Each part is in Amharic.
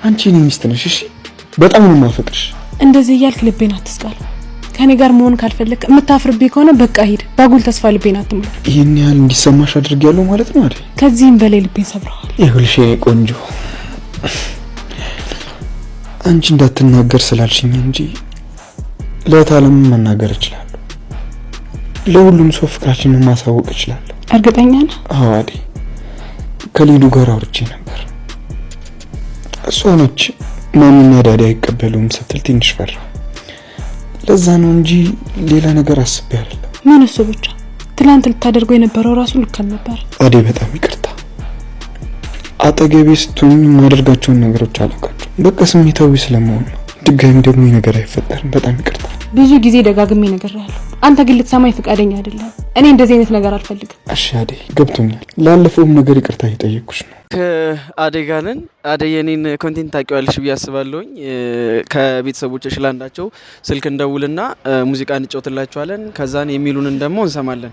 አንቺ እኔ ሚስት ነሽ እሺ በጣም ነው ማፈቅርሽ እንደዚህ እያልክ ልቤን አትስቃል ከኔ ጋር መሆን ካልፈለክ የምታፍርብኝ ከሆነ በቃ ሂድ ባጉል ተስፋ ልቤን አትሙላ ይሄን ያህል እንዲሰማሽ አድርጌያለሁ ማለት ነው አይደል ከዚህም በላይ ልቤን ሰብረዋል ይሁልሽ ቆንጆ አንቺ እንዳትናገር ስላልሽኝ እንጂ ለታለም መናገር እችላለሁ ለሁሉም ሰው ፍቅራችንን ማሳወቅ እችላለሁ እርግጠኛ ነህ አዎ አይደል ከሊዱ ጋር አውርቼ ነበር እሷ ነች ማንና ዳዳ አይቀበሉም ስትል ትንሽ ፈራ ለዛ ነው እንጂ ሌላ ነገር አስቤ አይደለም ምን እሱ ብቻ ትላንት ልታደርገው የነበረው ራሱ ልክ ነበር አዴ በጣም ይቅርታ አጠገቤ ስትሆኝ ማደርጋቸውን ነገሮች አላውቃቸው በቃ ስሜታዊ ስለመሆን ድጋሚ ደግሞ ነገር አይፈጠርም በጣም ይቅርታ ብዙ ጊዜ ደጋግሜ ነግሬሃለሁ አንተ ግን ልትሰማኝ ፈቃደኛ አይደለም እኔ እንደዚህ አይነት ነገር አልፈልግም እሺ አዴ ገብቶኛል ላለፈውም ነገር ይቅርታ እየጠየቅኩሽ ነው ከአዴጋንን አዴ የኔን ኮንቴንት ታውቂዋለሽ ብዬ አስባለሁኝ ከቤተሰቦችሽ ላንዳቸው ስልክ እንደውልና ሙዚቃ እንጫወትላችኋለን ከዛን የሚሉንን ደግሞ እንሰማለን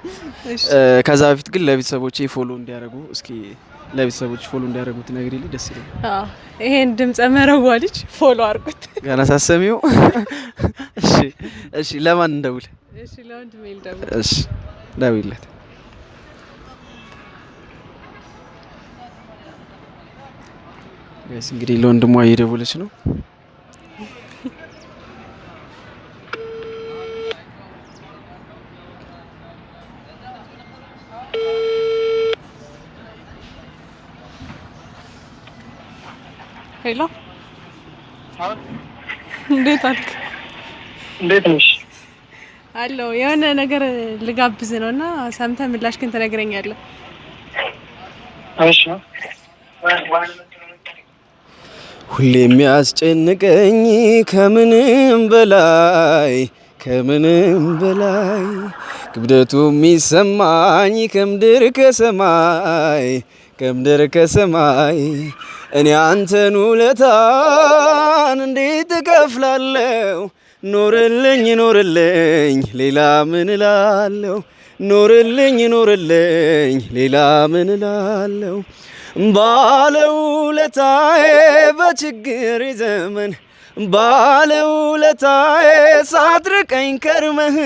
ከዛ በፊት ግን ለቤተሰቦቼ ፎሎ እንዲያደርጉ እስኪ ለቤተሰቦች ፎሎ እንዲያደርጉት ነግሪልኝ ደስ ይላል ይሄን ድምጽ መረዋ ልጅ ፎሎ አድርጉት ገና ሳሰሚው እሺ ለማን እንደውል እሺ ለወንድሜ እንደውል እሺ ደውይለት እንግዲህ ለወንድሟ እየደወለች ነው ሄሎ እንዴት አልክ እንዴት ነሽ አሎ የሆነ ነገር ልጋብዝ ነውና ሰምተህ ምላሽክን ትነግረኛለህ እሺ ሁሌ የሚያስጨንቀኝ ከምንም በላይ ክብደቱ የሚሰማኝ ከምድር ከሰማይ እኔ አንተን ውለታን እንዴት እከፍላለሁ ኖርልኝ ሌላ ምን እላለሁ ኖርልኝ ሌላ ምን እላለሁ ባለውለታዬ በችግር ዘመን ባለውለታዬ ሳትርቀኝ ከርመህ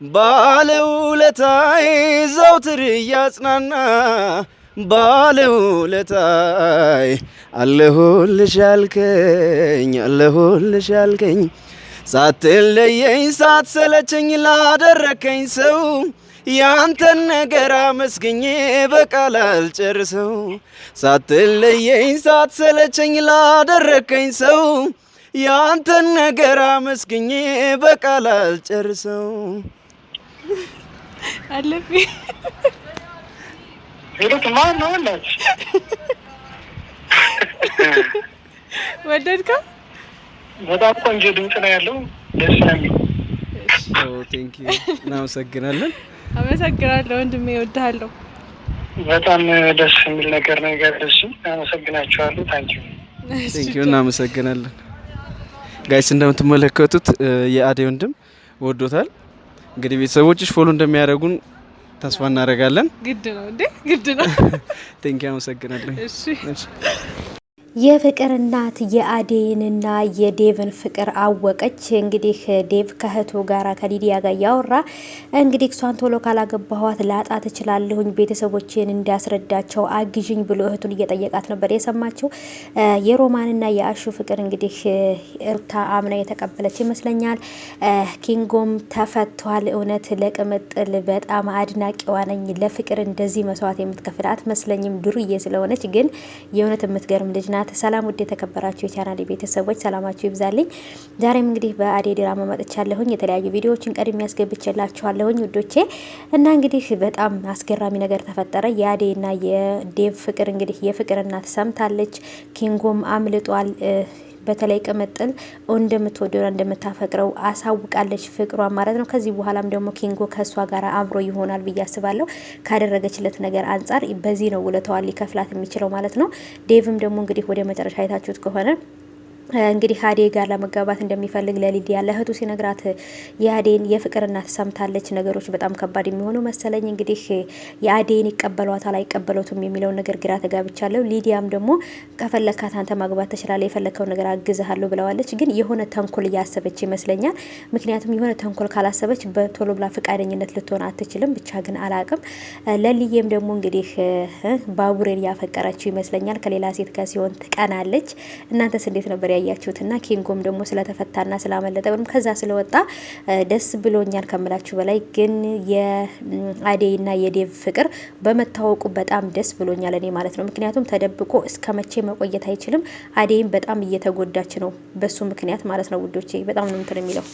ባለውለታዬ ዘውትር እያጽናና ባለውለታዬ አለሁልሽ ያልከኝ ሳትለየኝ ሳትሰለቸኝ ላደረከኝ ሰው ያንተን ነገር አመስግኜ በቃል አልጨርሰው ሳትለየኝ ሳትሰለቸኝ ላደረከኝ ሰው ያንተን ነገር አመስግኜ በቃል አልጨርሰው አለፊ ሄሎት ማን ነው ማለት ወደድከው በጣም ቆንጆ ድምጽ ነው ያለው ደስ ይላል ቴንክ ዩ እናመሰግናለን አመሰግናለሁ ወንድሜ እወድሃለሁ በጣም ደስ የሚል ነገር እሺ አመሰግናችኋለሁ ታንኪዩ እናመሰግናለን ጋይስ እንደምትመለከቱት የአዴ ወንድም ወዶታል እንግዲህ ቤተሰቦችሽ ፎሎ እንደሚያደርጉን ተስፋ እናደርጋለን ግድ ነው ቴንክ ዩ አመሰግናለሁ እሺ የፍቅር እናት የአዴንና የዴቭን ፍቅር አወቀች። እንግዲህ ዴቭ ከእህቱ ጋራ ከሊዲያ ጋር ያወራ እንግዲህ እሷን ቶሎ ካላገባኋት ላጣት እችላለሁኝ ቤተሰቦቼን እንዲያስረዳቸው አግዥኝ ብሎ እህቱን እየጠየቃት ነበር የሰማችው። የሮማንና የአሹ ፍቅር እንግዲህ ሩታ አምና የተቀበለች ይመስለኛል። ኪንጎም ተፈቷል። እውነት ለቅምጥል በጣም አድናቂዋ ነኝ። ለፍቅር እንደዚህ መስዋዕት የምትከፍል አትመስለኝም። ዱርዬ ስለሆነች ግን የእውነት የምትገርም ልጅ ናት። ሰላም ውድ የተከበራችሁ የቻናሌ ቤተሰቦች ሰላማችሁ ይብዛልኝ። ዛሬም እንግዲህ በአዴ ድራማ መጥቻለሁኝ። የተለያዩ ቪዲዮዎችን ቀድሜ ያስገብቼላችኋለሁኝ ውዶቼ እና እንግዲህ በጣም አስገራሚ ነገር ተፈጠረ። የአዴና የዴቭ ፍቅር እንግዲህ የፍቅር እናት ሰምታለች። ኪንጎም አምልጧል። በተለይ ቅምጥል እንደምትወደው እንደምታፈቅረው አሳውቃለች ፍቅሯ ማለት ነው። ከዚህ በኋላም ደግሞ ኪንጎ ከሷ ጋር አብሮ ይሆናል ብዬ አስባለሁ። ካደረገችለት ነገር አንጻር በዚህ ነው ውለታዋን ሊከፍላት የሚችለው ማለት ነው። ዴቭም ደግሞ እንግዲህ ወደ መጨረሻ አይታችሁት ከሆነ እንግዲህ አደይ ጋር ለመጋባት እንደሚፈልግ ለሊዲያ ለእህቱ ሲነግራት የአደይን የፍቅር እናት ሰምታለች። ነገሮች በጣም ከባድ የሚሆኑ መሰለኝ። እንግዲህ የአደይን ይቀበሏታል አይቀበሉትም የሚለውን ነገር ግራ ተጋብቻለሁ። ሊዲያም ደግሞ ከፈለካት አንተ ማግባት ትችላለህ፣ የፈለከው ነገር አግዝሃለሁ ብለዋለች። ግን የሆነ ተንኮል እያሰበች ይመስለኛል። ምክንያቱም የሆነ ተንኮል ካላሰበች በቶሎ ብላ ፈቃደኝነት ልትሆን አትችልም። ብቻ ግን አላቅም። ለሊየም ደግሞ እንግዲህ ባቡሬን ያፈቀረችው ይመስለኛል። ከሌላ ሴት ጋር ሲሆን ትቀናለች። እናንተስ እንዴት ነበር ያያችሁትና? ኪንጎም ደግሞ ስለተፈታና ስላመለጠ ወይም ከዛ ስለወጣ ደስ ብሎኛል ከምላችሁ በላይ። ግን የአደይና የዴቭ ፍቅር በመታወቁ በጣም ደስ ብሎኛል እኔ ማለት ነው። ምክንያቱም ተደብቆ እስከ መቼ መቆየት አይችልም። አደይም በጣም እየተጎዳች ነው በሱ ምክንያት ማለት ነው ውዶቼ። በጣም ነው እንትን የሚለው